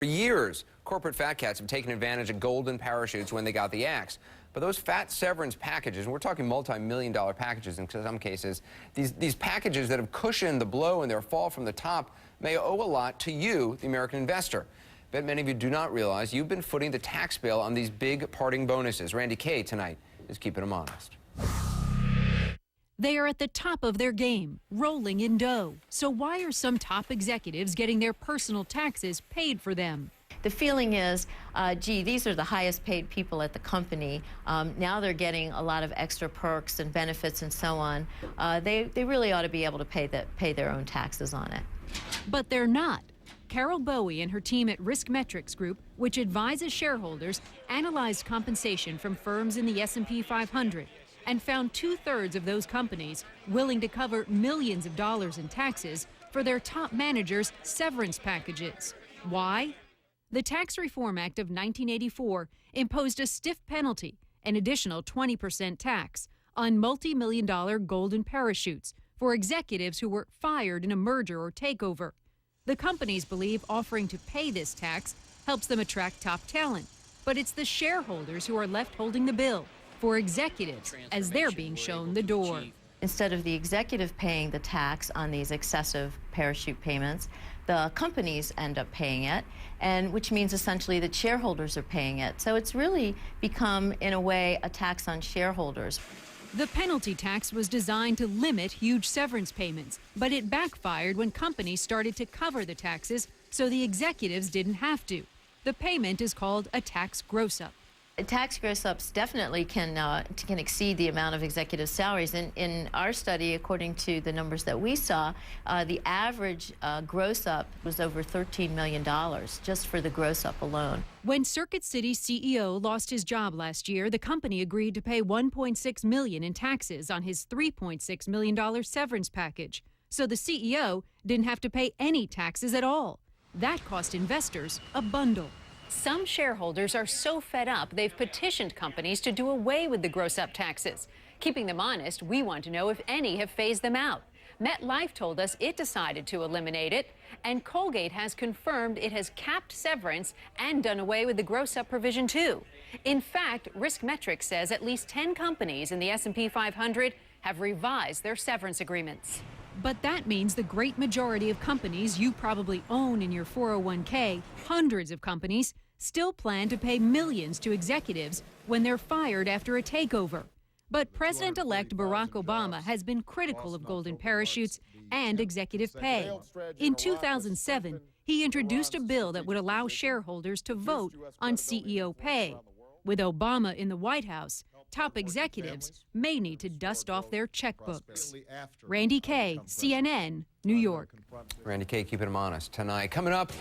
For years, corporate fat cats have taken advantage of golden parachutes when they got the axe. But those fat severance packages, and we're talking multi-million-dollar packages in some cases, these packages that have cushioned the blow in their fall from the top may owe a lot to you, the American investor. Bet many of you do not realize you've been footing the tax bill on these big parting bonuses. Randy Kay tonight is keeping them honest. They are at the top of their game, rolling in dough. So why are some top executives getting their personal taxes paid for them? The feeling is, gee, these are the highest paid people at the company. Now they're getting a lot of extra perks and benefits and so on. They really ought to be able to pay their own taxes on it. But they're not. Carol Bowie and her team at Risk Metrics Group, which advises shareholders, analyzed compensation from firms in the S&P 500 and found 2/3 of those companies willing to cover millions of dollars in taxes for their top managers' severance packages. Why? The Tax Reform Act of 1984 imposed a stiff penalty, an additional 20% tax, on multi-million-dollar golden parachutes for executives who were fired in a merger or takeover. The companies believe offering to pay this tax helps them attract top talent, but it's the shareholders who are left holding the bill for executives as they're being shown the door. Instead of the executive paying the tax on these excessive parachute payments, the companies end up paying it, and which means essentially that shareholders are paying it. So it's really become, in a way, a tax on shareholders. The penalty tax was designed to limit huge severance payments, but it backfired when companies started to cover the taxes so the executives didn't have to. The payment is called a tax gross-up. Tax gross-ups definitely can exceed the amount of executive salaries. In our study, according to the numbers that we saw, the average gross-up was over $13 million just for the gross-up alone. When Circuit City's CEO lost his job last year, the company agreed to pay $1.6 million in taxes on his $3.6 million severance package. So the CEO didn't have to pay any taxes at all. That cost investors a bundle. Some shareholders are so fed up they've petitioned companies to do away with the gross-up taxes. Keeping them honest, we want to know if any have phased them out. MetLife told us it decided to eliminate it, and Colgate has confirmed it has capped severance and done away with the gross-up provision too. In fact, Risk Metrics says at least 10 companies in the S&P 500 have revised their severance agreements. But that means the great majority of companies you probably own in your 401k, hundreds of companies, still plan to pay millions to executives when they're fired after a takeover. But President-elect Barack Obama has been critical of golden parachutes and executive pay. In 2007, he introduced a bill that would allow shareholders to vote on CEO pay. With Obama in the White House, top executives may need to dust off their checkbooks. Randy Kay, CNN, New York. Randy Kay keeping them honest tonight. Coming up.